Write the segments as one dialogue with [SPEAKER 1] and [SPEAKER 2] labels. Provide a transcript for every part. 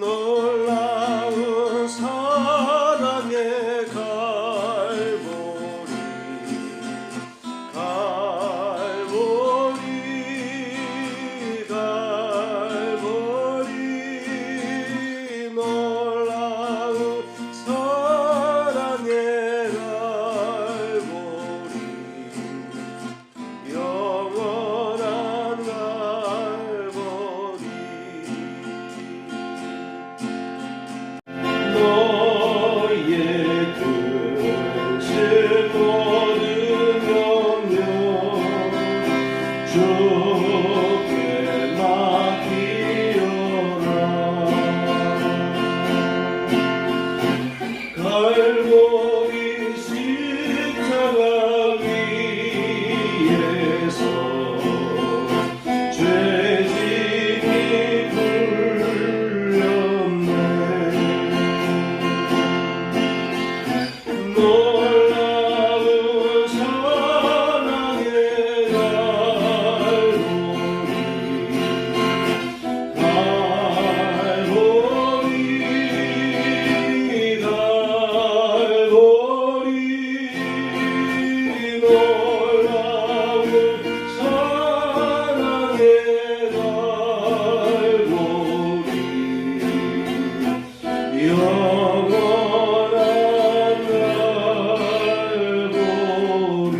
[SPEAKER 1] 놀라운 사랑의 갈보리 놀라운 사랑의 갈보리 영원한 갈보리 너의 근심 모든 염려 주께 맡기어라. 갈보리 십자가 위에서 죄짐이 풀렸네. 놀라운 사랑의 갈보리 놀라운 사랑의 갈보리 영원한 갈보리.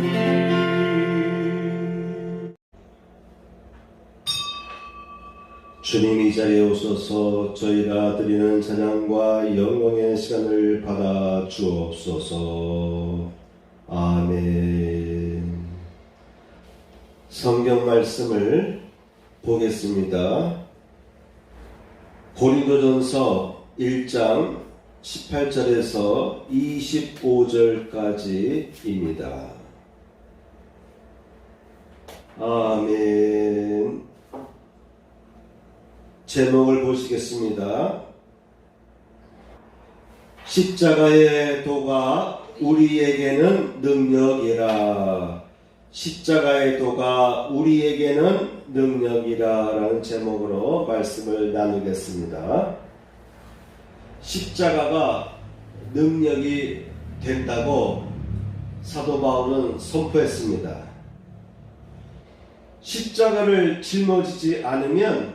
[SPEAKER 1] 주님, 이 자리에 오셔서 저희가 드리는 찬양과 영광의 시간을 받아 주옵소서. 아멘. 성경 말씀을 보겠습니다. 고린도전서 1장 18절에서 25절까지입니다. 아멘. 제목을 보시겠습니다. 십자가의 도가 우리에게는 능력이라. 십자가의 도가 우리에게는 능력이라 라는 제목으로 말씀을 나누겠습니다. 십자가가 능력이 된다고 사도 바울은 선포했습니다. 십자가를 짊어지지 않으면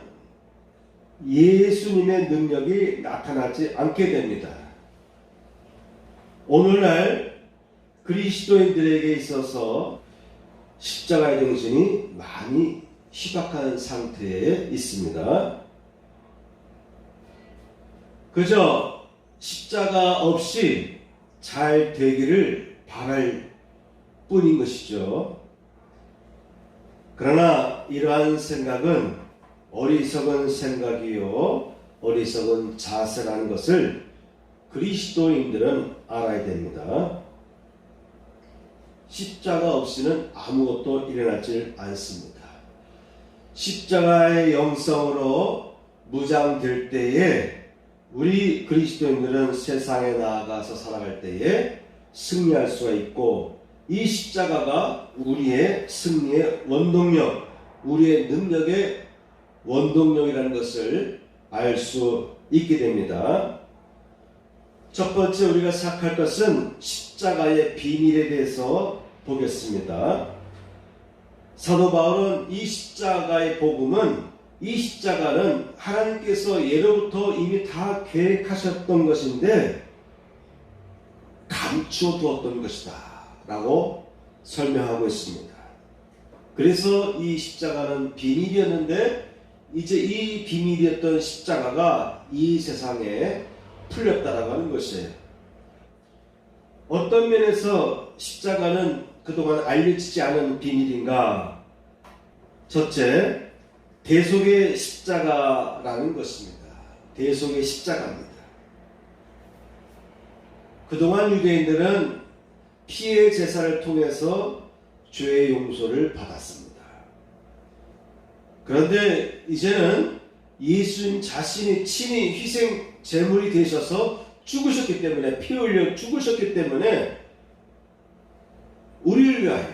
[SPEAKER 1] 예수님의 능력이 나타나지 않게 됩니다. 오늘날 그리스도인들에게 있어서 십자가의 정신이 많이 희박한 상태에 있습니다. 그저 십자가 없이 잘 되기를 바랄 뿐인 것이죠. 그러나 이러한 생각은 어리석은 생각이요 어리석은 자세라는 것을 그리스도인들은 알아야 됩니다. 십자가 없이는 아무것도 일어나질 않습니다. 십자가의 영성으로 무장될 때에 우리 그리스도인들은 세상에 나아가서 살아갈 때에 승리할 수가 있고, 이 십자가가 우리의 승리의 원동력, 우리의 능력의 원동력이라는 것을 알 수 있게 됩니다. 첫 번째 우리가 생각할 것은 십자가의 비밀에 대해서 보겠습니다. 사도 바울은 이 십자가의 복음은, 이 십자가는 하나님께서 예로부터 이미 다 계획하셨던 것인데 감추어 두었던 것이다 라고 설명하고 있습니다. 그래서 이 십자가는 비밀이었는데 이제 이 비밀이었던 십자가가 이 세상에 풀렸다라고 하는 것이에요. 어떤 면에서 십자가는 그동안 알려지지 않은 비밀인가? 첫째, 대속의 십자가라는 것입니다. 대속의 십자가입니다. 그동안 유대인들은 피의 제사를 통해서 죄의 용서를 받았습니다. 그런데 이제는 예수님 자신이 친히 희생 제물이 되셔서 죽으셨기 때문에, 피 흘려 죽으셨기 때문에 우리를 위하여,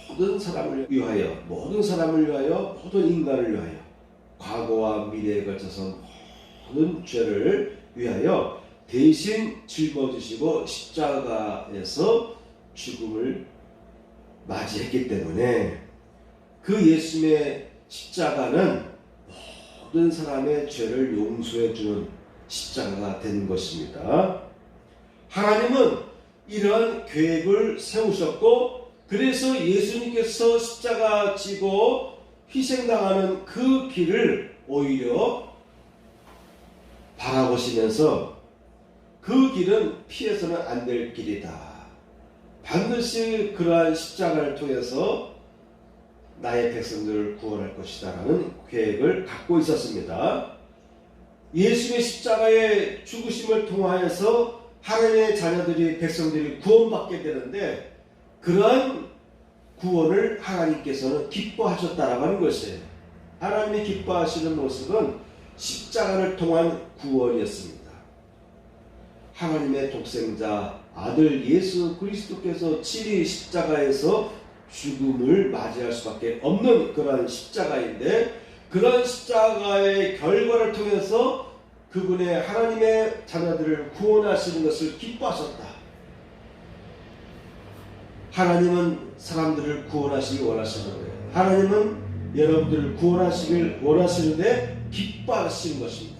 [SPEAKER 1] 모든 사람을 위하여, 모든 인간을 위하여 과거와 미래에 걸쳐서 모든 죄를 위하여 대신 짊어지시고 십자가에서 죽음을 맞이했기 때문에 그 예수님의 십자가는 모든 사람의 죄를 용서해 주는 십자가가 된 것입니다. 하나님은 이러한 계획을 세우셨고, 그래서 예수님께서 십자가 지고 희생당하는 그 길을 오히려 바라보시면서 그 길은 피해서는 안 될 길이다. 반드시 그러한 십자가를 통해서 나의 백성들을 구원할 것이다 라는 계획을 갖고 있었습니다. 예수의 십자가의 죽으심을 통하여서 하나님의 자녀들이, 백성들이 구원받게 되는데, 그러한 구원을 하나님께서는 기뻐하셨다라고 하는 것이에요. 하나님이 기뻐하시는 모습은 십자가를 통한 구원이었습니다. 하나님의 독생자 아들 예수 그리스도께서 친히 십자가에서 죽음을 맞이할 수밖에 없는 그러한 십자가인데, 그러한 십자가의 결과를 통해서 그분의 하나님의 자녀들을 구원하시는 것을 기뻐하셨다. 하나님은 사람들을 구원하시기 원하시는 거예요. 하나님은 여러분들을 구원하시길 원하시는데 기뻐하시는 것입니다.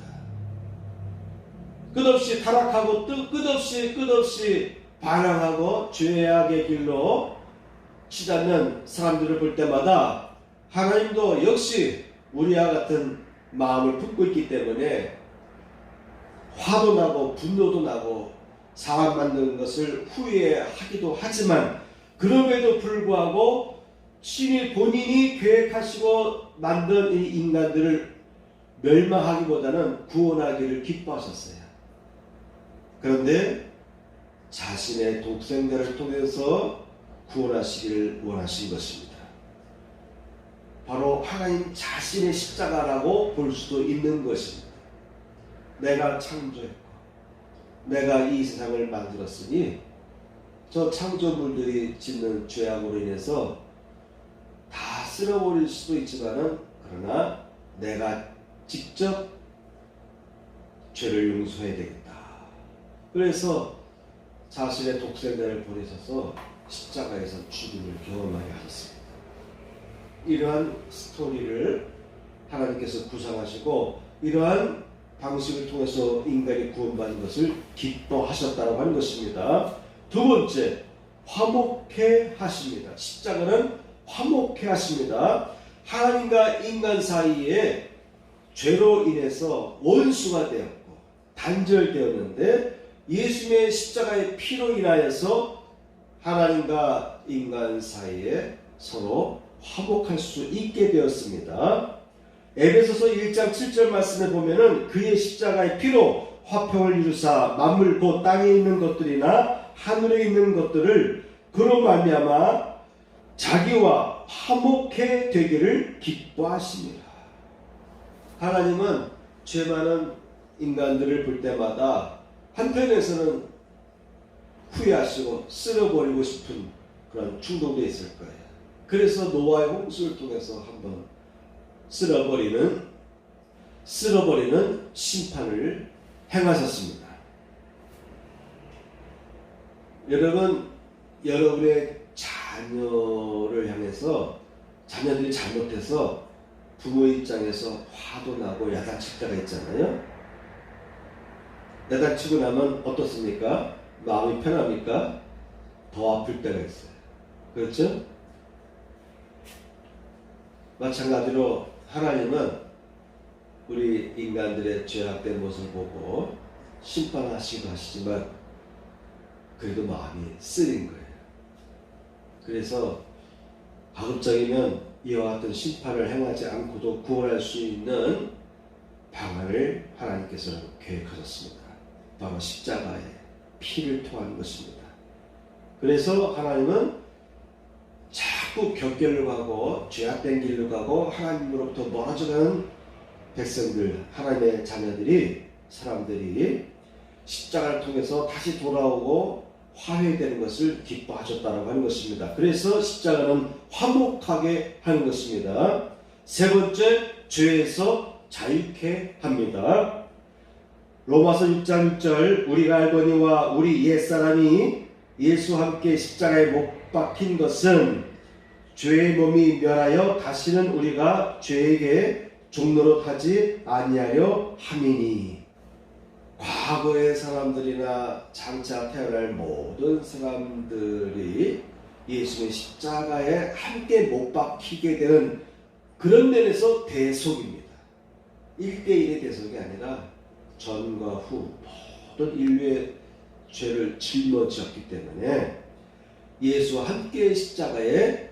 [SPEAKER 1] 끝없이 타락하고 끝없이 반항하고 죄악의 길로 치닫는 사람들을 볼 때마다 하나님도 역시 우리와 같은 마음을 품고 있기 때문에 화도 나고 분노도 나고 사람 만드는 것을 후회하기도 하지만, 그럼에도 불구하고 신이 본인이 계획하시고 만든 이 인간들을 멸망하기보다는 구원하기를 기뻐하셨어요. 그런데 자신의 독생자를 통해서 구원하시기를 원하신 것입니다. 바로 하나님 자신의 십자가라고 볼 수도 있는 것입니다. 내가 창조했고 내가 이 세상을 만들었으니 저 창조물들이 짓는 죄악으로 인해서 다 쓸어버릴 수도 있지만은, 그러나 내가 직접 죄를 용서해야 되겠다. 그래서 자신의 독생자를 보내셔서 십자가에서 죽음을 경험하게 하셨습니다. 이러한 스토리를 하나님께서 구상하시고 이러한 방식을 통해서 인간이 구원받는 것을 기뻐하셨다고 하는 것입니다. 두 번째, 화목해 하십니다. 십자가는 화목해 하십니다. 하나님과 인간 사이에 죄로 인해서 원수가 되었고 단절되었는데, 예수님의 십자가의 피로 인하여서 하나님과 인간 사이에 서로 화목할 수 있게 되었습니다. 에베소서 1장 7절 말씀에 보면은 그의 십자가의 피로 화평을 이루사 만물 곧 땅에 있는 것들이나 하늘에 있는 것들을 그로 말미암아 자기와 화목해 되기를 기뻐하십니다. 하나님은 죄 많은 인간들을 볼 때마다 한편에서는 후회하시고 쓸어버리고 싶은 그런 충동도 있을 거예요. 그래서 노아의 홍수를 통해서 한번 쓸어버리는 심판을 행하셨습니다. 여러분, 여러분의 자녀를 향해서 자녀들이 잘못해서 부모 입장에서 화도 나고 야단칠 때가 있잖아요. 야단치고 나면 어떻습니까? 마음이 편합니까? 더 아플 때가 있어요. 그렇죠? 마찬가지로 하나님은 우리 인간들의 죄악된 모습을 보고 심판하시기도 하시지만 그래도 마음이 쓰린 거예요. 그래서 가급적이면 이와 같은 심판을 행하지 않고도 구원할 수 있는 방안을 하나님께서는 계획하셨습니다. 바로 십자가의 피를 통한 것입니다. 그래서 하나님은 자꾸 격결로 가고 죄악된 길로 가고 하나님으로부터 멀어져가는 백성들, 하나님의 자녀들이, 사람들이 십자가를 통해서 다시 돌아오고 화해되는 것을 기뻐하셨다고 하는 것입니다. 그래서 십자가는 화목하게 하는 것입니다. 세 번째, 죄에서 자유케 합니다. 로마서 6장 6절 우리가 알거니와 우리 옛사람이 예수와 함께 십자가에 못 박힌 것은 죄의 몸이 멸하여 다시는 우리가 죄에게 종노릇하지 아니하려 함이니. 과거의 사람들이나 장차 태어날 모든 사람들이 예수의 십자가에 함께 못 박히게 되는 그런 면에서 대속입니다. 1대1의 대속이 아니라 전과 후 모든 인류의 죄를 짊어지었기 때문에 예수와 함께 십자가에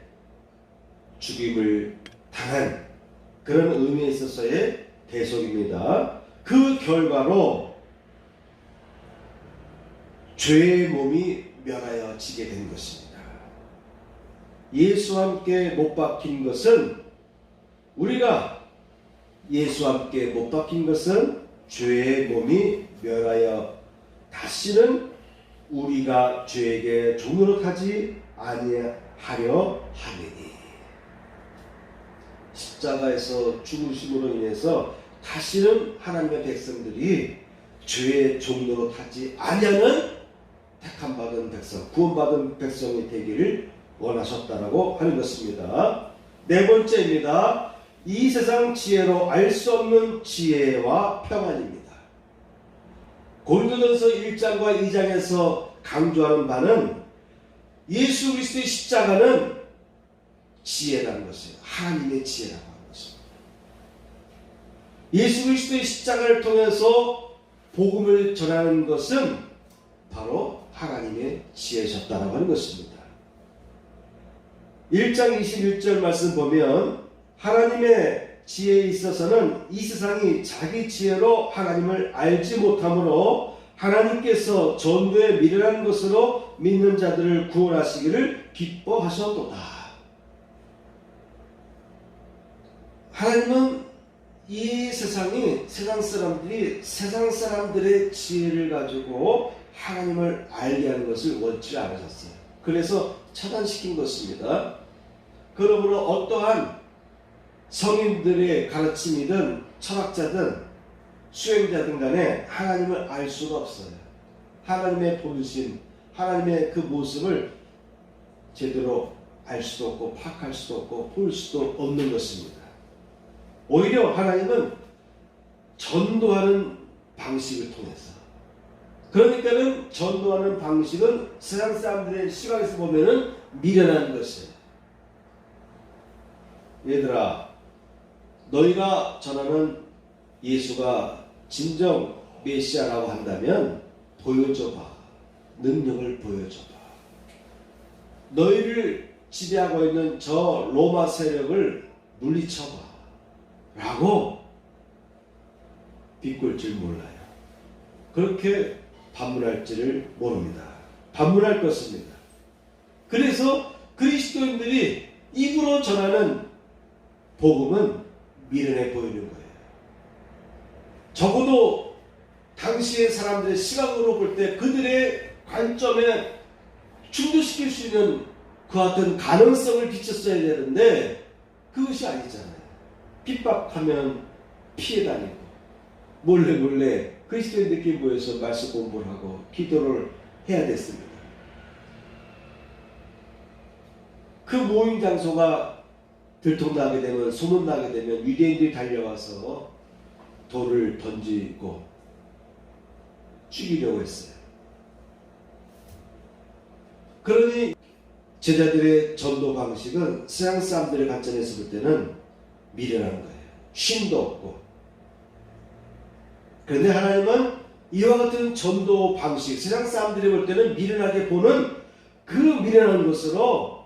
[SPEAKER 1] 죽임을 당한 그런 의미에 있어서의 대속입니다. 그 결과로 죄의 몸이 멸하여지게 된 것입니다. 예수와 함께 못 박힌 것은 우리가 예수와 함께 못 박힌 것은 죄의 몸이 멸하여 다시는 우리가 죄에게 종노릇하지 아니하려 하느니. 십자가에서 죽으심으로 인해서 다시는 하나님의 백성들이 죄의 종노릇하지 아니하는 택함 받은 백성, 구원받은 백성이 되기를 원하셨다라고 하는 것입니다. 네 번째입니다. 이 세상 지혜로 알 수 없는 지혜와 평안입니다. 고린도전서 1장과 2장에서 강조하는 바는 예수 그리스도의 십자가는 지혜라는 것이에요. 하나님의 지혜라고 하는 것입니다. 예수 그리스도의 십자가를 통해서 복음을 전하는 것은 바로 하나님의 지혜셨다라고 하는 것입니다. 1장 21절 말씀 보면 하나님의 지혜에 있어서는 이 세상이 자기 지혜로 하나님을 알지 못하므로 하나님께서 전도에 미련한 것으로 믿는 자들을 구원하시기를 기뻐하셨도다. 하나님은 이 세상이 세상 사람들의 지혜를 가지고 하나님을 알게 하는 것을 원치 않으셨어요. 그래서 차단시킨 것입니다. 그러므로 어떠한 성인들의 가르침이든 철학자든 수행자든 간에 하나님을 알 수가 없어요. 하나님의 보이신 하나님의 그 모습을 제대로 알 수도 없고 파악할 수도 없고 볼 수도 없는 것입니다. 오히려 하나님은 전도하는 방식을 통해서, 그러니까는 전도하는 방식은 세상 사람들의 시각에서 보면은 미련한 것이에요. 얘들아, 너희가 전하는 예수가 진정 메시아라고 한다면 보여줘봐. 능력을 보여줘봐. 너희를 지배하고 있는 저 로마 세력을 물리쳐봐. 라고 비꼴 줄 몰라요. 그렇게 반문할 줄을 모릅니다. 반문할 것입니다. 그래서 그리스도인들이 입으로 전하는 복음은 미련해 보이는 거예요. 적어도 당시의 사람들의 시각으로 볼 때 그들의 관점에 충돌시킬 수 있는 그 같은 가능성을 비쳤어야 되는데 그것이 아니잖아요. 핍박하면 피해 다니고 몰래 그리스도인들끼리 모여서 말씀 공부를 하고 기도를 해야 됐습니다. 그 모임 장소가 들통나게 되면, 소문나게 되면 유대인들이 달려와서 돌을 던지고 죽이려고 했어요. 그러니 제자들의 전도 방식은 세상 사람들의 관점에서 볼 때는 미련한 거예요. 쉼도 없고. 그런데 하나님은 이와 같은 전도 방식, 세상 사람들이 볼 때는 미련하게 보는 그 미련한 것으로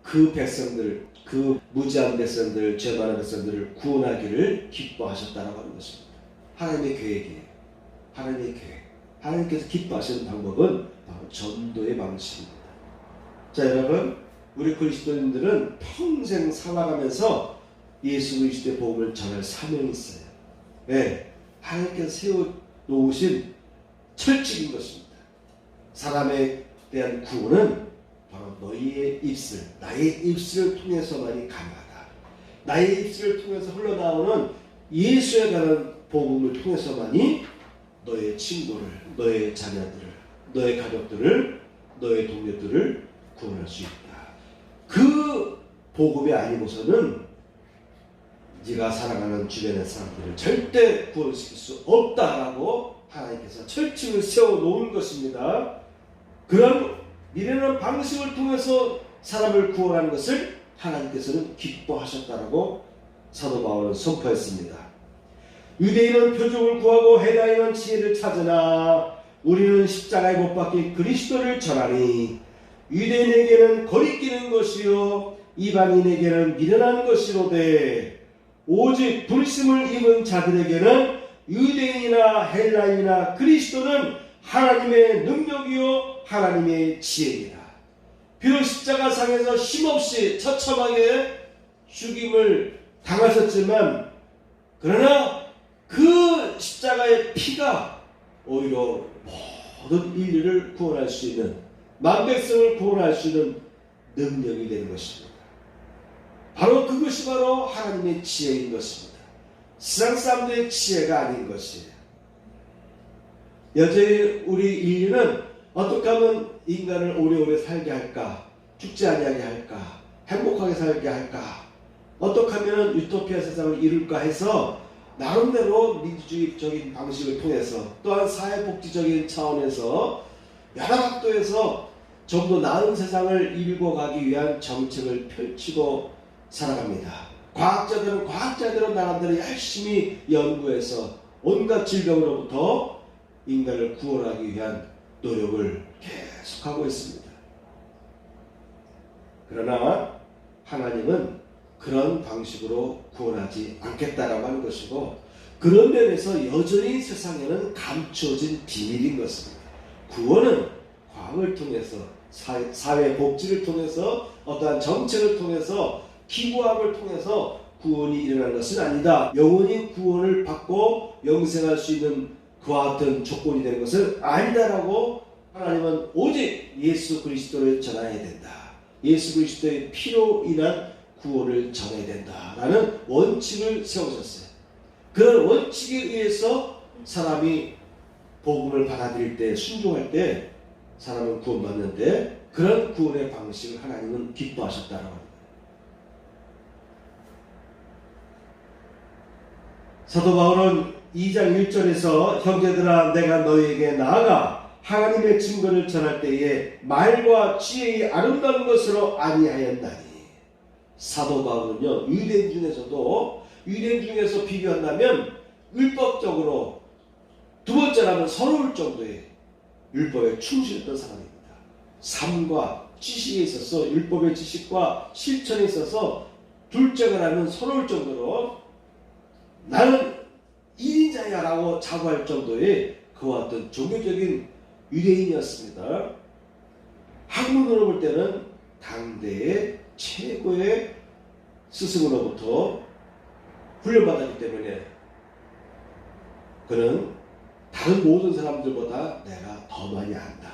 [SPEAKER 1] 그 백성들, 그 무지한 백성들, 죄 많은 백성들을 구원하기를 기뻐하셨다라고 하는 것입니다. 하나님의 계획이에요. 하나님의 계획. 하나님께서 기뻐하시는 방법은 바로 전도의 방식입니다. 자, 여러분, 우리 그리스도인들은 평생 살아가면서 예수 그리스도의 복음을 전할 사명이 있어요. 네, 하나님께서 세워놓으신 철칙인 것입니다. 사람에 대한 구원은 바로 너희의 입술, 나의 입술을 통해서만이 가능하다. 나의 입술을 통해서 흘러나오는 예수에 관한 복음을 통해서만이 너의 친구를, 너의 자녀들을, 너의 가족들을, 너의 동료들을 구원할 수 있다. 그 복음이 아니고서는 네가 사랑하는 주변의 사람들을 절대 구원시킬 수 없다라고 하나님께서 철칙을 세워놓은 것입니다. 그런 미련한 방식을 통해서 사람을 구원하는 것을 하나님께서는 기뻐하셨다라고 사도 바울은 선포했습니다. 유대인은 표적을 구하고 헬라인은 지혜를 찾으나 우리는 십자가에 못 박힌 그리스도를 전하니 유대인에게는 거리끼는 것이요 이방인에게는 미련한 것이로되 오직 불심을 입은 자들에게는 유대인이나 헬라인이나 그리스도는 하나님의 능력이요 하나님의 지혜이다. 비록 십자가상에서 힘없이 처참하게 죽임을 당하셨지만 그러나 그 십자가의 피가 오히려 모든 인류를 구원할 수 있는, 만백성을 구원할 수 있는 능력이 되는 것입니다. 바로 그것이 바로 하나님의 지혜인 것입니다. 세상 사람들의 지혜가 아닌 것이에요. 여전히 우리 인류는 어떻게 하면 인간을 오래오래 살게 할까, 죽지 아니하게 할까, 행복하게 살게 할까, 어떻게 하면 유토피아 세상을 이룰까 해서 나름대로 민주주의적인 방식을 통해서 또한 사회복지적인 차원에서 여러 각도에서 좀 더 나은 세상을 이루고 가기 위한 정책을 펼치고 살아갑니다. 과학자들은 과학자대로 나름대로 열심히 연구해서 온갖 질병으로부터 인간을 구원하기 위한 노력을 계속하고 있습니다. 그러나 하나님은 그런 방식으로 구원하지 않겠다라고 하는 것이고, 그런 면에서 여전히 세상에는 감추어진 비밀인 것입니다. 구원은 과학을 통해서, 사회복지를 통해서, 어떠한 정책을 통해서, 기부함을 통해서 구원이 일어난 것은 아니다. 영원히 구원을 받고 영생할 수 있는 그와 같은 조건이 되는 것은 아니다라고 하나님은 오직 예수 그리스도를 전해야 된다. 예수 그리스도의 피로 인한 구원을 전해야 된다라는 원칙을 세우셨어요. 그런 원칙에 의해서 사람이 복음을 받아들일 때, 순종할 때 사람은 구원받는데, 그런 구원의 방식을 하나님은 기뻐하셨다라고 합니다. 사도 바울은 2장 1절에서 형제들아 내가 너희에게 나아가 하나님의 증거를 전할 때에 말과 지혜의 아름다운 것으로 아니하였나니. 사도 바울은요, 유대인 중에서도, 유대인 중에서 비교한다면 율법적으로 두 번째라면 서러울 정도의 율법에 충실했던 사람입니다. 삶과 지식에 있어서, 율법의 지식과 실천에 있어서 둘째가 라면 서러울 정도로 나는 1인자야 라고 자부할 정도의 그와 같은 종교적인 유대인이었습니다. 학문으로 볼 때는 당대의 최고의 스승으로부터 훈련받았기 때문에 그는 다른 모든 사람들보다 내가 더 많이 안다.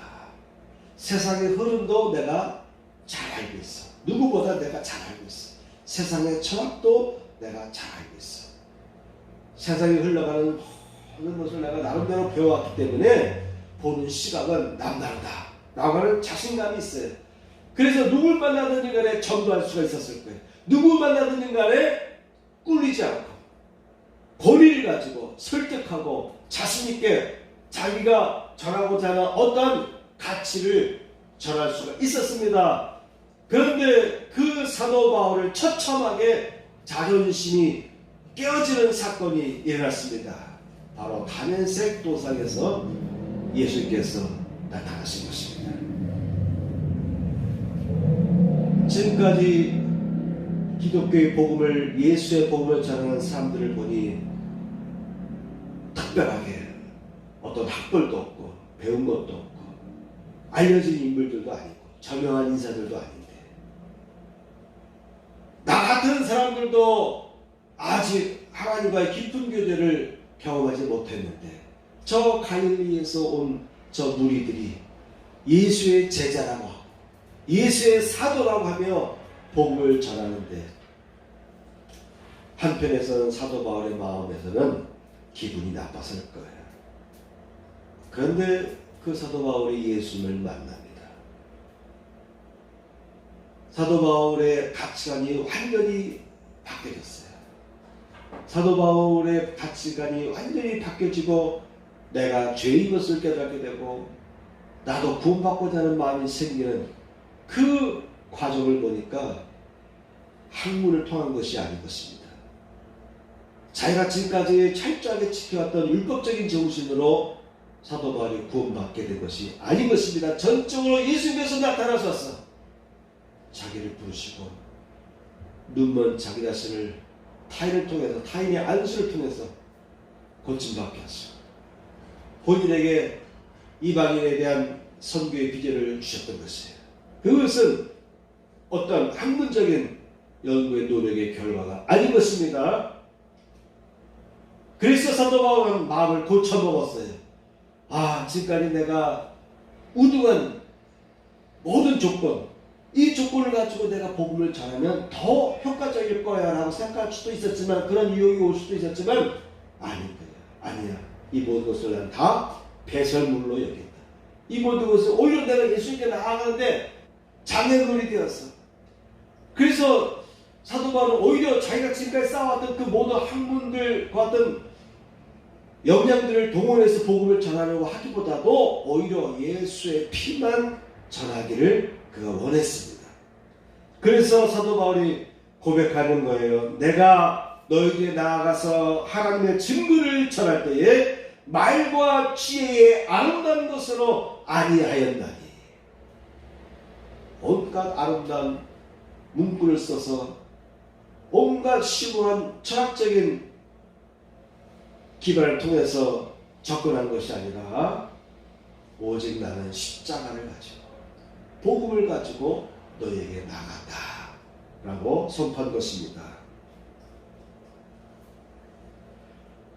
[SPEAKER 1] 세상의 흐름도 내가 잘 알고 있어. 누구보다 내가 잘 알고 있어. 세상의 철학도 내가 잘 알고 있어. 세상에 흘러가는 모든 것을 내가 나름대로 배워왔기 때문에 보는 시각은 남다르다 라고 하는 자신감이 있어요. 그래서 누굴 만나든지 간에 전도할 수가 있었을 거예요. 누굴 만나든지 간에 꿀리지 않고 권위를 가지고 설득하고 자신있게 자기가 전하고자 하는 어떤 가치를 전할 수가 있었습니다. 그런데 그 사도 바울을 처참하게 자존심이 깨어지는 사건이 일어났습니다. 바로 다멘섹 도상에서 예수님께서 나타나신 것입니다. 지금까지 기독교의 복음을, 예수의 복음을 전하는 사람들을 보니 특별하게 어떤 학벌도 없고 배운 것도 없고 알려진 인물들도 아니고 저명한 인사들도 아닌데, 나 같은 사람들도 아직 하나님과의 깊은 교제를 경험하지 못했는데 저 갈릴리에서 온 저 무리들이 예수의 제자라고 하고 예수의 사도라고 하며 복음을 전하는데, 한편에서는 사도 바울의 마음에서는 기분이 나빴을 거예요. 그런데 그 사도 바울이 예수님을 만납니다. 사도 바울의 가치관이 완전히 바뀌어졌어요. 사도 바울의 가치관이 완전히 바뀌어지고 내가 죄인 것을 깨닫게 되고 나도 구원받고자 하는 마음이 생기는 그 과정을 보니까 학문을 통한 것이 아닌 것입니다. 자기가 지금까지 철저하게 지켜왔던 율법적인 정신으로 사도 바울이 구원받게 된 것이 아닌 것입니다. 전적으로 예수님께서 나타나셔서 자기를 부르시고 눈먼 자기 자신을 타인을 통해서 타인의 안수를 통해서 고침받게 하시고 본인에게 이방인에 대한 선교의 비전을 주셨던 것이에요. 그것은 어떤 학문적인 연구의 노력의 결과가 아닌 것입니다. 그래서 사도 바울은 마음을 고쳐먹었어요. 지금까지 내가 우등한 모든 조건, 이 조건을 가지고 내가 복음을 전하면 더 효과적일 거야 라고 생각할 수도 있었지만, 그런 유혹이 올 수도 있었지만 아닌 거야. 아니야. 이 모든 것을 난 다 배설물로 여긴다. 이 모든 것을 오히려 내가 예수님께 나아가는데 장애물이 되었어. 그래서 사도 바울은 오히려 자기가 지금까지 쌓아왔던 그 모든 학문들과 같은 역량들을 동원해서 복음을 전하려고 하기보다도 오히려 예수의 피만 전하기를 그가 원했습니다. 그래서 사도 바울이 고백하는 거예요. 내가 너희에게 나아가서 하나님의 증거를 전할 때에 말과 지혜의 아름다운 것으로 아니하였나니. 온갖 아름다운 문구를 써서 온갖 심오한 철학적인 기반을 통해서 접근한 것이 아니라 오직 나는 십자가를 가지고 복음을 가지고 너에게 나간다 라고 선포한 것입니다.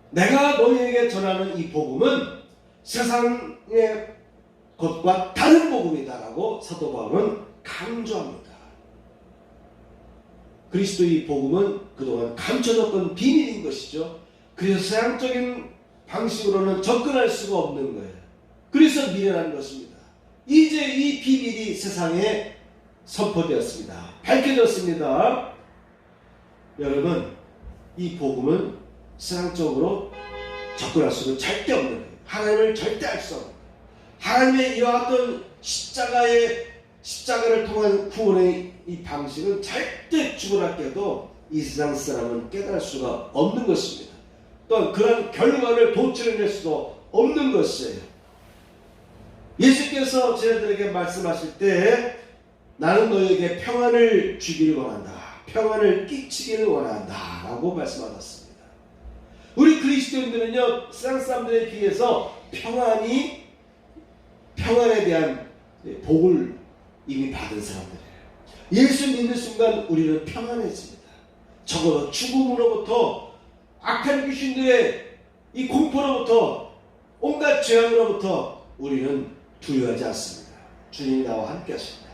[SPEAKER 1] 내가 너희에게 전하는 이 복음은 세상의 것과 다른 복음이다 라고 사도 바울은 강조합니다. 그리스도의 복음은 그동안 감춰졌던 비밀인 것이죠. 그래서 세상적인 방식으로는 접근할 수가 없는 거예요. 그래서 미련한 것입니다. 이제 이 비밀이 세상에 선포되었습니다. 밝혀졌습니다. 여러분, 이 복음은 세상적으로 접근할 수는 절대 없는 거예요. 하나님을 절대 알 수 없는 거예요. 하나님의 이와 같은 십자가를 통한 구원의 이 방식은 절대 죽으라께도 이 세상 사람은 깨달을 수가 없는 것입니다. 또한 그런 결과를 도출해낼 수도 없는 것이에요. 예수께서 저희들에게 말씀하실 때 나는 너에게 평안을 주기를 원한다. 평안을 끼치기를 원한다. 라고 말씀하셨습니다. 우리 그리스도인들은요, 세상 사람들에 비해서 평안에 대한 복을 이미 받은 사람들이에요. 예수 믿는 순간 우리는 평안해집니다. 적어도 죽음으로부터 악한 귀신들의 이 공포로부터 온갖 재앙으로부터 우리는 두려워하지 않습니다. 주님이 나와 함께 하십니다.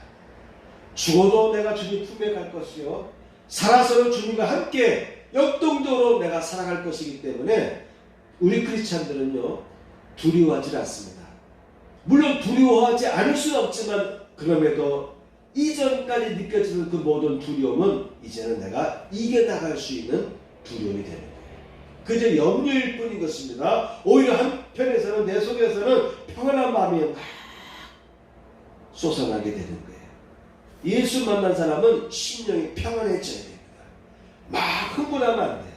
[SPEAKER 1] 죽어도 내가 주님 품에 갈 것이요 살아서는 주님과 함께 역동적으로 내가 살아갈 것이기 때문에 우리 크리스찬들은요 두려워하지 않습니다. 물론 두려워하지 않을 수는 없지만 그럼에도 이전까지 느껴지는 그 모든 두려움은 이제는 내가 이겨나갈 수 있는 두려움이 되는 거예요. 그저 염려일 뿐인 것입니다. 오히려 한편에서는 내 속에서는 평안한 마음이 막 솟아나게 되는 거예요. 예수 만난 사람은 심령이 평안해져야 됩니다. 막 흥분하면 안 돼.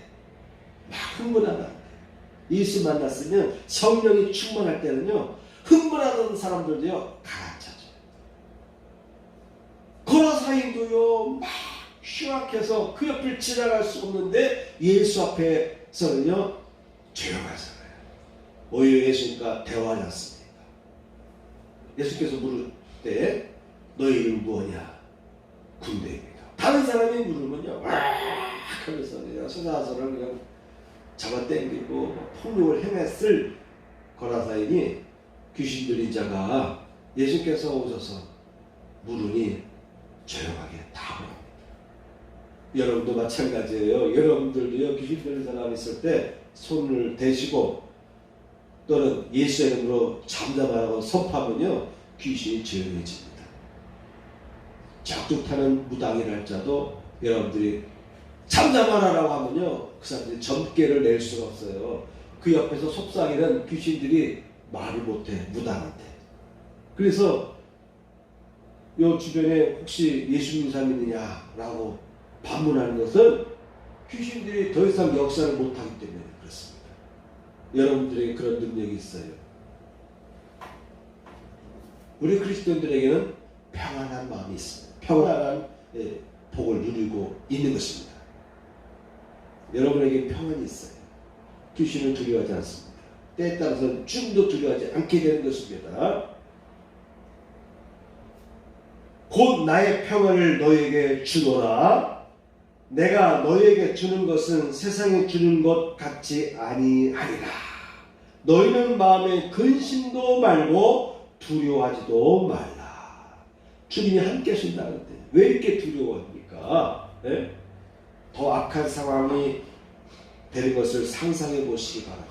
[SPEAKER 1] 막 흥분하면 안 돼. 예수 만났으면 성령이 충만할 때는요 흥분하던 사람들도요 가라앉혀져요. 고라사인도요 막 흉악해서 그 옆을 지나갈 수 없는데 예수 앞에서는요 조용하잖아요. 오히려 예수님과 대화하지 않습니까? 예수께서 물을 때 너희 이름 무엇이냐? 군대입니다. 다른 사람이 물으면요 와 하면서 그냥 소사서를 그냥 잡아당기고 폭력을 행했을 고라사인이 귀신 들린 자가 예수께서 오셔서 물으니 조용하게 답을 합니다. 여러분도 마찬가지예요. 여러분들도요, 귀신 들린 사람 있을 때 손을 대시고 또는 예수의 이름으로 잠잠하라고 선포하면요, 귀신이 조용해집니다. 적극 타는 무당이랄자도 여러분들이 잠잠하라고 하면요, 그 사람들이 점괘를 낼 수가 없어요. 그 옆에서 속삭이는 귀신들이 말을 못해, 무당한테. 그래서 요 주변에 혹시 예수 믿는 사람 있느냐라고 반문하는 것은 귀신들이 더 이상 역사를 못하기 때문에 그렇습니다. 여러분들에게 그런 능력이 있어요. 우리 그리스도인들에게는 평안한 마음이 있습니다. 평안한 복을 누리고 있는 것입니다. 여러분에게 평안이 있어요. 귀신을 두려워하지 않습니다. 때에 따라서는 좀도 두려워하지 않게 되는 것입니다. 곧 나의 평안을 너에게 주노라. 내가 너에게 주는 것은 세상에 주는 것 같지 아니하리라. 너희는 마음에 근심도 말고 두려워하지도 말라. 주님이 함께 하신다는데 왜 이렇게 두려워합니까? 네? 더 악한 상황이 되는 것을 상상해 보시기 바랍니다.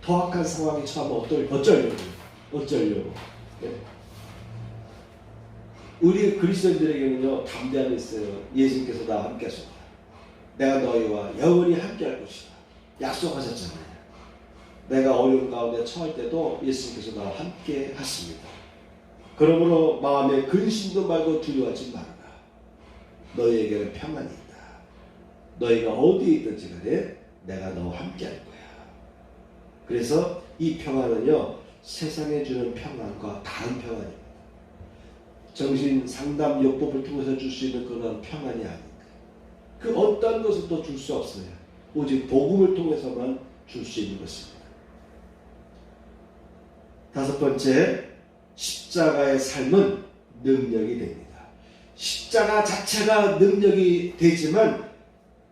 [SPEAKER 1] 더 악한 상황이 처하면 어쩌려고. 네? 우리 그리스도인들에게는요, 담대함이 있어요. 예수님께서 나와 함께 하셨다. 내가 너희와 영원히 함께 할 것이다. 약속하셨잖아요. 내가 어려운 가운데 처할 때도 예수님께서 나와 함께 하십니다. 그러므로 마음에 근심도 말고 두려워하지 말아라. 너희에게는 평안이 있다. 너희가 어디에 있든지 간에 내가 너와 함께 할 거야. 그래서 이 평안은요, 세상에 주는 평안과 다른 평안입니다. 정신 상담 요법을 통해서 줄 수 있는 그런 평안이 아닙니다. 그 어떤 것을 또 줄 수 없어요. 오직 복음을 통해서만 줄 수 있는 것입니다. 다섯 번째, 십자가의 삶은 능력이 됩니다. 십자가 자체가 능력이 되지만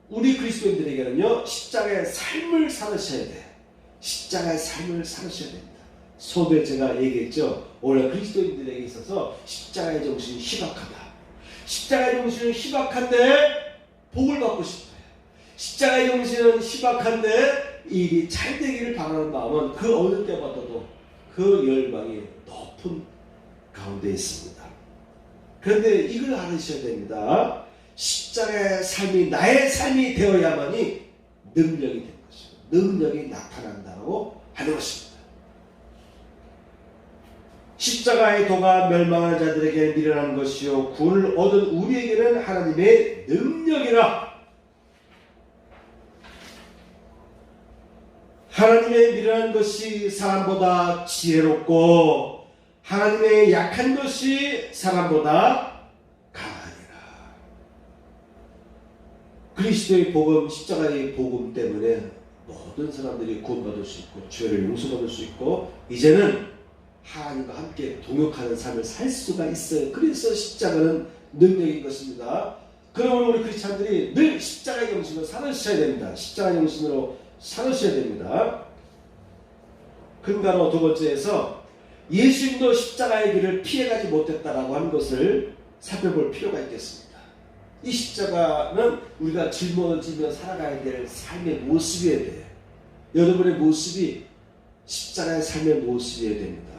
[SPEAKER 1] 우리 그리스도인들에게는요, 십자가의 삶을 살으셔야 돼요. 십자가의 삶을 살으셔야 됩니다. 서두에 제가 얘기했죠. 오늘 그리스도인들에게 있어서 십자가의 정신이 희박하다. 십자가의 정신은 희박한데 복을 받고 싶어요. 십자가의 정신은 희박한데 일이 잘 되기를 바라는 마음은 그 어느 때보다도 그 열망이 높은 가운데 있습니다. 그런데 이걸 알으셔야 됩니다. 십자가의 삶이 나의 삶이 되어야만이 능력이 되는 것이고 능력이 나타난다고 하는 것입니다. 십자가의 도가 멸망한 자들에게 미련한 것이요 구원을 얻은 우리에게는 하나님의 능력이라. 하나님의 미련한 것이 사람보다 지혜롭고 하나님의 약한 것이 사람보다 강하니라. 그리스도의 복음, 십자가의 복음 때문에 모든 사람들이 구원받을 수 있고 죄를 용서받을 수 있고 이제는 하나님과 함께 동역하는 삶을 살 수가 있어요. 그래서 십자가는 능력인 것입니다. 그러면 우리 크리스찬들이 늘 십자가의 정신으로 살으셔야 됩니다. 십자가의 정신으로 살으셔야 됩니다. 근간호 두 번째에서 예수님도 십자가의 길을 피해가지 못했다라고 하는 것을 살펴볼 필요가 있겠습니다. 이 십자가는 우리가 짊어지며 살아가야 될 삶의 모습이어야 돼요. 여러분의 모습이 십자가의 삶의 모습이어야 됩니다.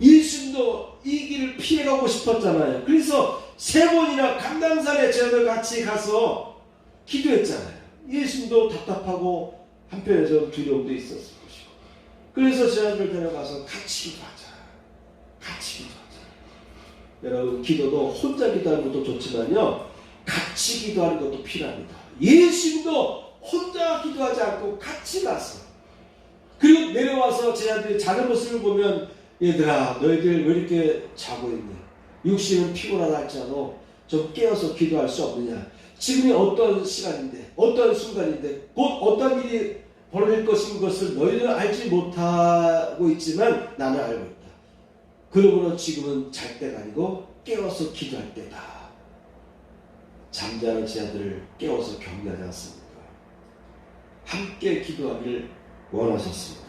[SPEAKER 1] 예수님도 이 길을 피해가고 싶었잖아요. 그래서 3번이나 감람산에 저희들 같이 가서 기도했잖아요. 예수님도 답답하고 한편에서 두려움도 있었을 것이고 그래서 저희들 데려가서 같이 기도하자. 같이 기도하자. 여러분 기도도 혼자 기도하는 것도 좋지만요 같이 기도하는 것도 필요합니다. 예수님도 혼자 기도하지 않고 같이 가서 그리고 내려와서 제자들이 자는 모습을 보면 얘들아 너희들 왜 이렇게 자고 있니? 육신은 피곤하다 할지라도 좀 깨어서 기도할 수 없느냐? 지금이 어떤 시간인데 어떤 순간인데 곧 어떤 일이 벌어질 것인 것을 너희들은 알지 못하고 있지만 나는 알고 있다. 그러므로 지금은 잘 때가 아니고 깨어서 기도할 때다. 잠자는 제자들을 깨워서 격려하지 않습니까? 함께 기도하기를 원하셨습니다.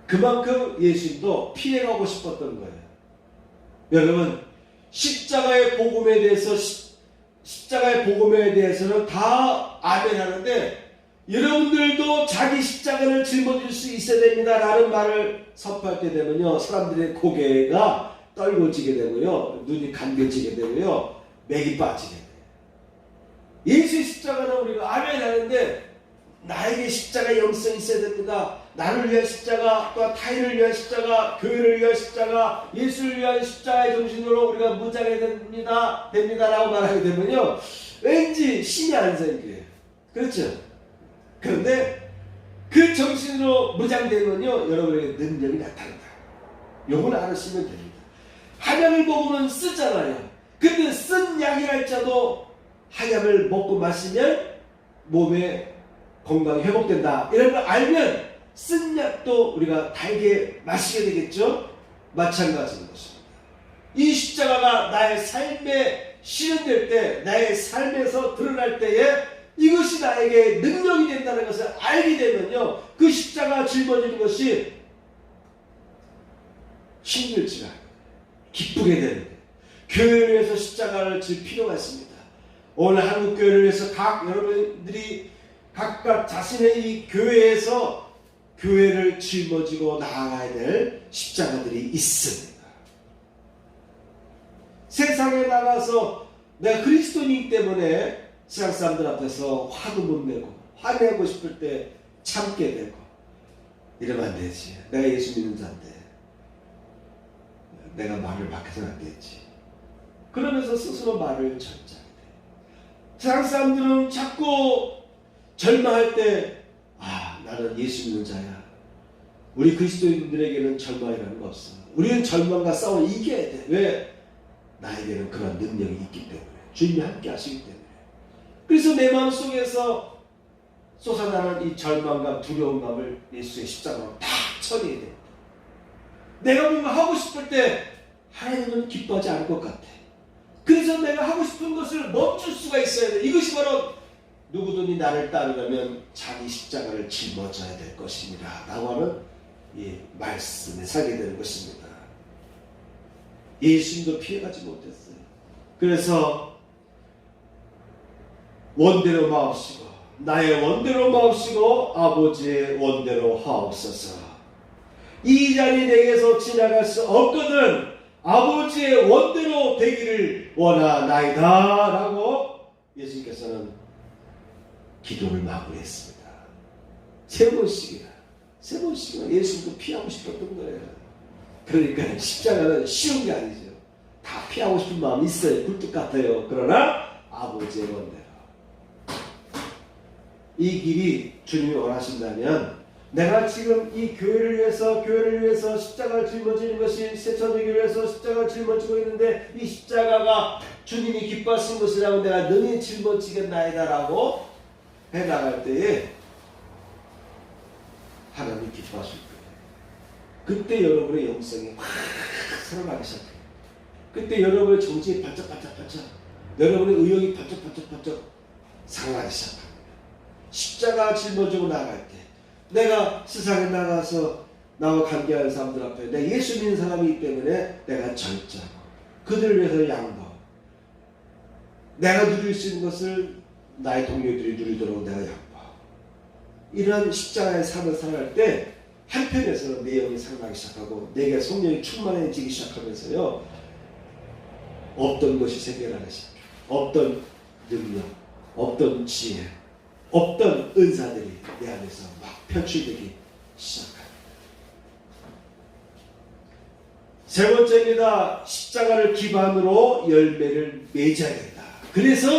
[SPEAKER 1] 그만큼 예수님도 피해가고 싶었던 거예요. 여러분 십자가의 복음에 대해서 십자가의 복음에 대해서는 다 아멘 하는데 여러분들도 자기 십자가를 짊어질 수 있어야 됩니다라는 말을 선포할 때 되면요 사람들의 고개가 떨궈지게 되고요 눈이 감겨지게 되고요 맥이 빠지게 돼요. 예수의 십자가는 우리가 아멘 하는데 나에게 십자가 영성이 있어야 됩니다. 나를 위한 십자가, 또 타인을 위한 십자가, 교회를 위한 십자가, 예수를 위한 십자가의 정신으로 우리가 무장해야 됩니다라고 말하게 되면요 왠지 신이 안 생겨요. 그렇죠? 그런데 그 정신으로 무장되면요 여러분에게 능력이 나타난다. 요건 알으시면 됩니다. 한약을 먹으면 쓰잖아요. 근데 쓴 약이랄지라도 한약을 먹고 마시면 몸에 건강이 회복된다. 이런 걸 알면 쓴 약도 우리가 달게 마시게 되겠죠? 마찬가지인 것입니다. 이 십자가가 나의 삶에 실현될 때, 나의 삶에서 드러날 때에 이것이 나에게 능력이 된다는 것을 알게 되면요. 그 십자가 짊어지는 것이 힘들지가 않아요. 기쁘게 되는데 교회를 위해서 십자가를 질 필요가 있습니다. 오늘 한국교회를 위해서 여러분들이 각각 자신의 이 교회에서 교회를 짊어지고 나아가야 될 십자가들이 있습니다. 세상에 나가서 내가 그리스도인이기 때문에 세상 사람들 앞에서 화도 못 내고 화내고 싶을 때 참게 되고 이러면 안 되지. 내가 예수 믿는 자인데 내가 말을 바꿔서는 안 되지. 그러면서 스스로 말을 절제하게 돼. 세상 사람들은 자꾸 절망할 때 나는 예수 믿는 자야. 우리 그리스도인들에게는 절망이라는 거 없어. 우리는 절망과 싸워 이겨야 돼. 왜? 나에게는 그런 능력이 있기 때문에. 주님이 함께 하시기 때문에. 그래서 내 마음속에서 솟아나는 이 절망과 두려움감을 예수의 십자가로 다 처리해야 됩니다. 내가 뭔가 하고 싶을 때 하나님은 기뻐하지 않을 것 같아. 그래서 내가 하고 싶은 것을 멈출 수가 있어야 돼. 이것이 바로 누구든지 나를 따르려면 자기 십자가를 짊어져야 될 것입니다. 라고 하는 이 말씀에 살게 되는 것입니다. 예수님도 피해가지 못했어요. 그래서 원대로 마옵시고 나의 원대로 마옵시고 아버지의 원대로 하옵소서. 이 자리 내게서 지나갈 수 없거든 아버지의 원대로 되기를 원하나이다 라고 예수님께서는 기도를 마무리했습니다. 세 번씩이나 예수님도 피하고 싶었던 거예요. 그러니까 십자가는 쉬운 게 아니죠. 다 피하고 싶은 마음이 있어요. 굴뚝 같아요. 그러나 아버지의 원대로 이 길이 주님이 원하신다면 내가 지금 이 교회를 위해서 십자가를 짊어지는 것이 세천되기를 위해서 십자가를 짊어지고 있는데 이 십자가가 주님이 기뻐하신 것이라고 내가 능히 짊어지겠나이다 라고 해나갈 때에 하나님이 기뻐하실 거예요. 그때 여러분의 영성이 확 살아나기 시작해요. 그때 여러분의 정신이 반짝반짝반짝 여러분의 의욕이 반짝반짝반짝 살아나기 시작합니다. 십자가 짊어지고 나갈 때 내가 세상에 나가서 나와 관계하는 사람들 앞에 내가 예수 믿는 사람이기 때문에 내가 절제하고 그들을 위해서 양보하고 내가 누릴 수 있는 것을 나의 동료들이 누리도록 내가 양보하고 이런 십자가의 삶을 살아갈 때 한편에서는 내 영이 살아나기 시작하고 내게 성령이 충만해지기 시작하면서요 없던 것이 생겨나기 시작해요. 없던 능력, 없던 지혜, 없던 은사들이 내 안에서 막 편출되기 시작합니다. 세 번째입니다. 십자가를 기반으로 열매를 맺어야 된다. 그래서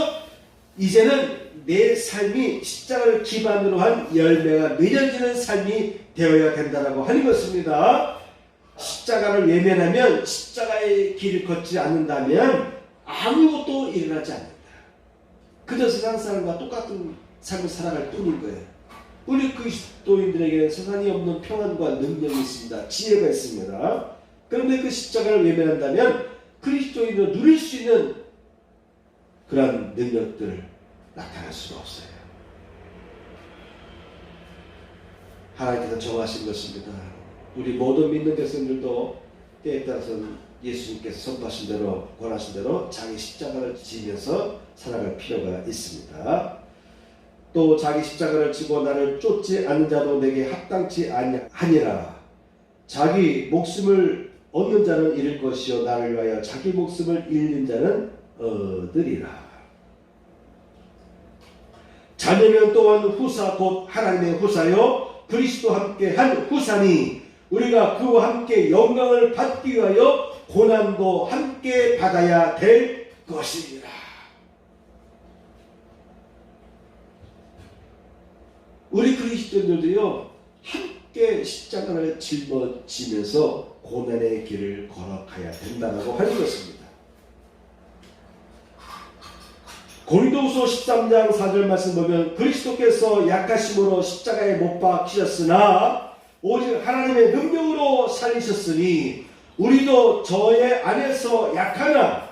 [SPEAKER 1] 이제는 내 삶이 십자가를 기반으로 한 열매가 맺어지는 삶이 되어야 된다고 하는 것입니다. 십자가를 외면하면 십자가의 길을 걷지 않는다면 아무것도 일어나지 않는다. 그저 세상 사람과 똑같은 삶을 살아갈 뿐인 거예요. 우리 그리스도인들에게는 세상이 없는 평안과 능력이 있습니다. 지혜가 있습니다. 그런데 그 십자가를 외면한다면 그리스도인으로 누릴 수 있는 그런 능력들 나타날 수가 없어요. 하나님께서 정하신 것입니다. 우리 모든 믿는 백성들도 때에 따라서는 예수님께서 선포하신 대로 권하신 대로 자기 십자가를 지면서 살아갈 필요가 있습니다. 또 자기 십자가를 지고 나를 쫓지 않는 자도 내게 합당치 아니하니라. 자기 목숨을 얻는 자는 잃을 것이요 나를 위하여 자기 목숨을 잃는 자는 얻으리라. 자녀면 또한 후사 곧 하나님의 후사요 그리스도와 함께 한 후사니 우리가 그와 함께 영광을 받기 위하여 고난도 함께 받아야 될 것이니라. 우리 그리스도인들도요 함께 십자가를 짊어지면서 고난의 길을 걸어가야 된다고 하는 것입니다. 고린도후서 13장 4절 말씀 보면 그리스도께서 약하심으로 십자가에 못 박히셨으나 오직 하나님의 능력으로 살리셨으니 우리도 저의 안에서 약하나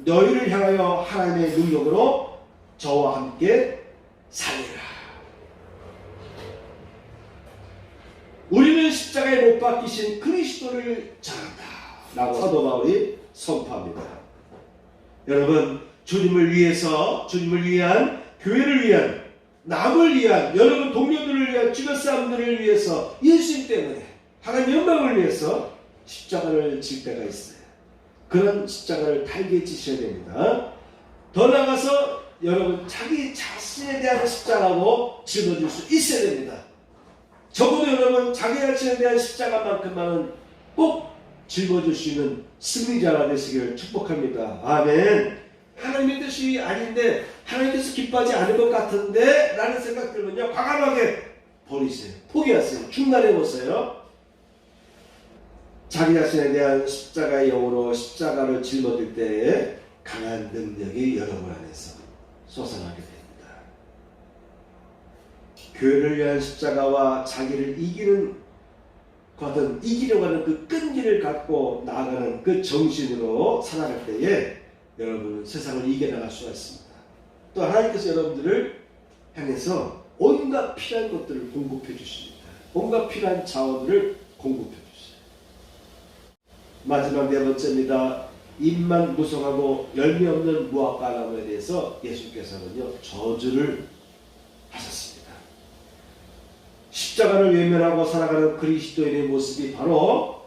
[SPEAKER 1] 너희를 향하여 하나님의 능력으로 저와 함께 살리라. 우리는 십자가에 못 박히신 그리스도를 전한다 라고 사도 바울이 선포합니다. 여러분 주님을 위해서 주님을 위한 교회를 위한 남을 위한 여러분 동료들을 위한 주변 사람들을 위해서 예수님 때문에 하나님의 영광을 위해서 십자가를 질 때가 있어요. 그런 십자가를 달게 지셔야 됩니다. 더 나아가서 여러분 자기 자신에 대한 십자가도 짊어질 수 있어야 됩니다. 적어도 여러분 자기 자신에 대한 십자가만큼만은 꼭 짊어질 수 있는 승리자가 되시기를 축복합니다. 아멘. 하나님의 뜻이 아닌데 하나님께서 기뻐하지 않을 것 같은데 라는 생각 들면요 과감하게 버리세요. 포기하세요. 중단해보세요. 자기 자신에 대한 십자가의 영으로 십자가를 짊어질 때에 강한 능력이 여러분 안에서 솟아나게 됩니다. 교회를 위한 십자가와 자기를 이기려고 하는 그 끈기를 갖고 나아가는 그 정신으로 살아갈 때에 여러분은 세상을 이겨나갈 수가 있습니다. 또 하나님께서 여러분들을 향해서 온갖 필요한 것들을 공급해 주십니다. 온갖 필요한 자원들을 공급해 주세요. 마지막 네 번째입니다. 잎만 무성하고 열매 없는 무화과 나무에 대해서 예수께서는요 저주를 하셨습니다. 십자가를 외면하고 살아가는 그리스도인의 모습이 바로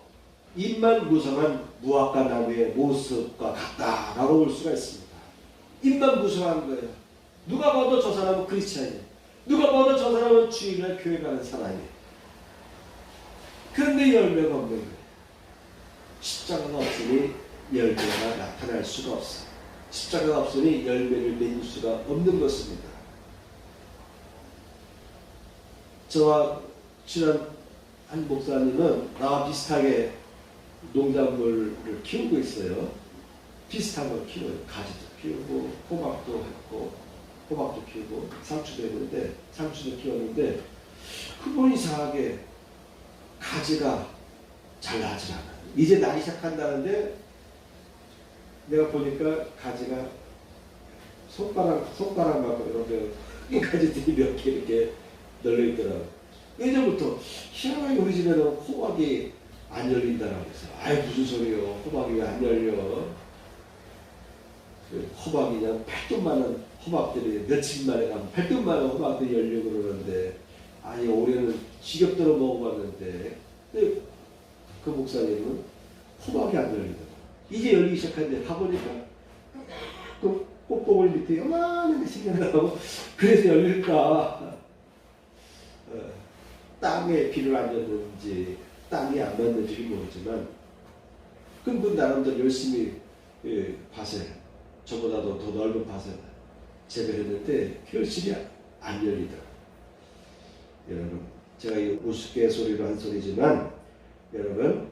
[SPEAKER 1] 잎만 무성한 무화과 나무의 모습과 같다라고 볼 수가 있습니다. 잎만 무성한 거예요. 누가 봐도 저 사람은 크리스찬이에요. 누가 봐도 저 사람은 주일날 교회 가는 사람이에요. 그런데 열매가 없는 거예요. 십자가가 없으니 열매가 나타날 수가 없어요. 십자가가 없으니 열매를 맺을 수가 없는 것입니다. 저와 친한 한 목사님은 나와 비슷하게 농작물을 키우고 있어요. 비슷한 걸 키워요. 가지도 키우고 호박도 했고 호박도 키우고 상추도 했는데 상추도 키웠는데 그분 이상하게 가지가 잘 나지 않아요. 이제 나기 시작한다는데 내가 보니까 가지가 손가락만큼 이렇게 이 가지들이 몇 개 이렇게 널려 있더라고요. 예전부터 희한하게 우리 집에는 호박이 안 열린다라고 해서 아이 무슨 소리요. 호박이 왜 안 열려. 호박이 그냥 8吨만한 호박들이 며칠 만에 가면 8吨만한 호박들이 열려고 그러는데 아니 올해는 지겹도록 먹어봤는데 근데 그 목사님은 호박이 안 열리더라고요. 이제 열리기 시작하는데 가보니까 그 꽃봉을 밑에 요만하게 생겨나고 그래서 열릴까 땅에 비를 안 줬는지 땅이 안 맞는지 모르지만 그 나름대로 열심히 밭에 저보다도 더 넓은 밭에 재배했는데 결실이 안 열리더라고요. 여러분 제가 이 우스갯소리로 한 소리지만 여러분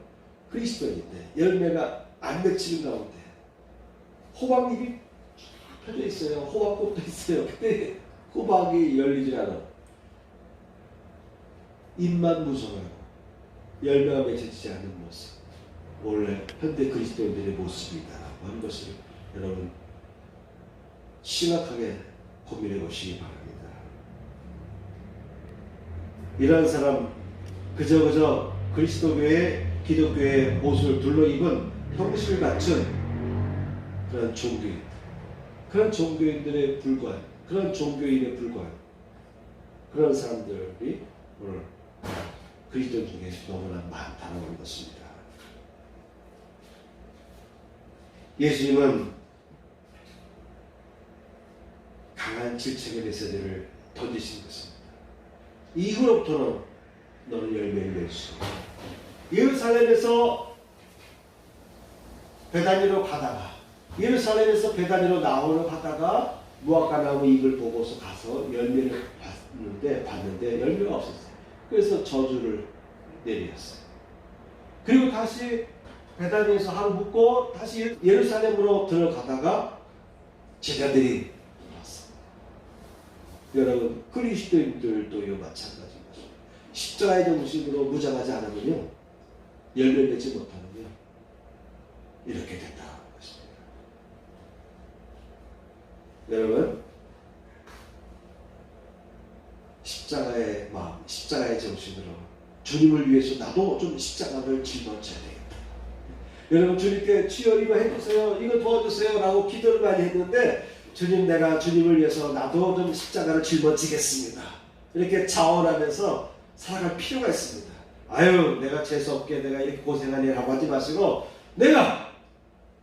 [SPEAKER 1] 그리스도인인데 열매가 안 맺히는 가운데 호박잎이 쫙 펴져 있어요. 호박꽃도 있어요. 근데 호박이 열리질 않아. 잎만 무성하고 열매가 맺혀지지 않는 모습. 원래 현대 그리스도인들의 모습이다라고 하는 것을 여러분 심각하게 고민해 보시기 바랍니다. 이러한 사람 그저 그리스도교회 기독교의 옷을 둘러입은 형식을 갖춘 그런 종교인, 그런 종교인들에 불과한, 그런 종교인에 불과한 그런 사람들이 오늘 그리스도 중에 너무나 많다는 것입니다. 예수님은 강한 질책의 메시지를 던지신 것입니다. 이후로부터는 너는 열매를 낼 수 없다. 예루살렘에서 베다니로 가다가, 예루살렘에서 베다니로 나오러 가다가 무화과나무 잎을 보고서 가서 열매를 봤는데 열매가 없었어요. 그래서 저주를 내렸어요. 그리고 다시 베다니에서 하루 묵고 다시 예루살렘으로 들어가다가 제자들이 왔어요. 여러분, 그리스도인들도 마찬가지입니다. 십자가의 정신으로 무장하지 않으면요, 열매 맺지 못하면요, 이렇게 된다는 것입니다. 여러분, 십자가의 마음, 십자가의 정신으로 주님을 위해서 나도 좀 십자가를 짊어져야 되겠다. 여러분, 주님께 주여 이거 해주세요, 이거 도와주세요 라고 기도를 많이 했는데, 주님, 내가 주님을 위해서 나도 좀 십자가를 짊어지겠습니다, 이렇게 자원하면서 살아갈 필요가 있습니다. 아유, 내가 재수없게 내가 이렇게 고생하네라고 하지 마시고,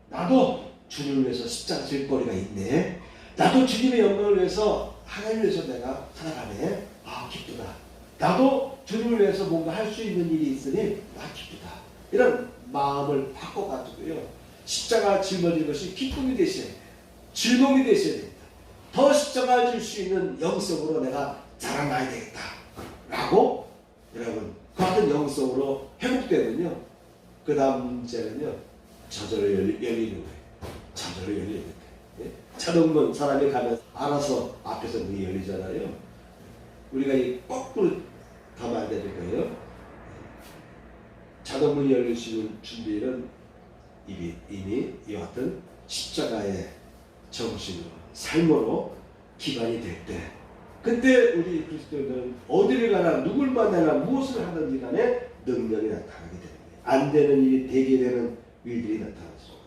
[SPEAKER 1] 나도 주님을 위해서 십자가 질 거리가 있네, 나도 주님의 영광을 위해서, 하나님을 위해서 내가 살아가네, 아 기쁘다, 나도 주님을 위해서 뭔가 할 수 있는 일이 있으니 나 기쁘다, 이런 마음을 바꿔가지고요, 십자가 짊어지는 것이 기쁨이 되셔야 돼요. 즐거움이 되셔야 됩니다. 더 십자가 질 수 있는 영성으로 내가 자라나야 되겠다 라고, 여러분, 그 같은 영성으로 회복되면요, 그 다음 문제는요, 저절로 열리는 거예요. 저절로 열리는 거예요. 예? 자동문 사람이 가면 알아서 앞에서 문이 열리잖아요. 우리가 이 거꾸로 가면 안 되는 거예요. 자동문이 열릴 수 있는 준비는 이미 이와 같은 십자가의 정신으로, 삶으로 기반이 될 때, 그때 우리 그리스도인들은 어디를 가나 누굴 만나나 무엇을 하든지 간에 능력이 나타나게 되는 거예요. 안 되는 일이 되게 되는 일들이 나타나는 것입니다.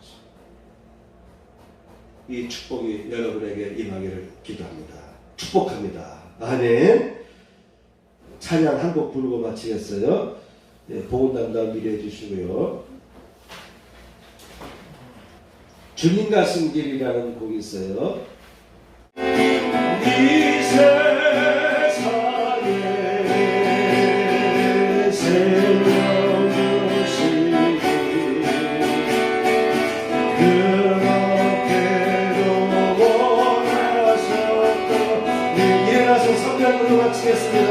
[SPEAKER 1] 이 축복이 여러분에게 임하기를 기도합니다. 축복합니다. 아멘. 찬양 한 곡 부르고 마치겠어요. 네, 복음 담당 미리 해주시고요. 주님 가신 길이라는 곡이 있어요. 이 세상에 생명 주시기 그렇게도 원하셨던, 일어나서 성경으로 마치겠습니다.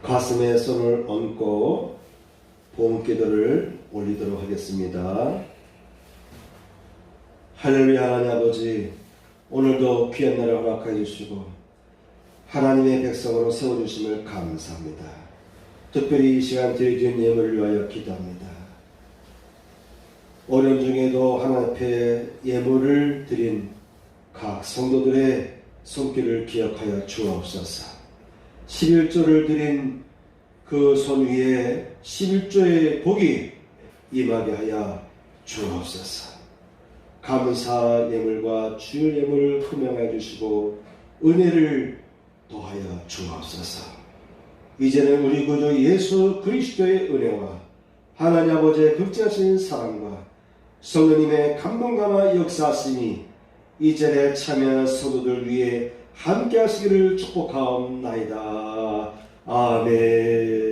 [SPEAKER 1] 가슴에 손을 얹고 봉기도를 올리도록 하겠습니다. 하늘의 하나님 아버지, 오늘도 귀한 날을 허락하여 주시고 하나님의 백성으로 세워주심을 감사합니다. 특별히 이 시간 드려진 예물을 위하여 기도합니다. 어려운 중에도 하나님 앞에 예물을 드린 각 성도들의 손길을 기억하여 주옵소서. 11조를 드린 그 손 위에 11조의 복이 임하게 하여 주옵소서. 감사 예물과 주일 예물을 흠명하여 주시고 은혜를 더하여 주옵소서. 이제는 우리 구주 예수 그리스도의 은혜와 하나님 아버지의 극진하신 사랑과 성령님의 감동감화 역사하심이 이 자리에 참여한 성도들 위해 함께 하시기를 축복하옵나이다. 아멘.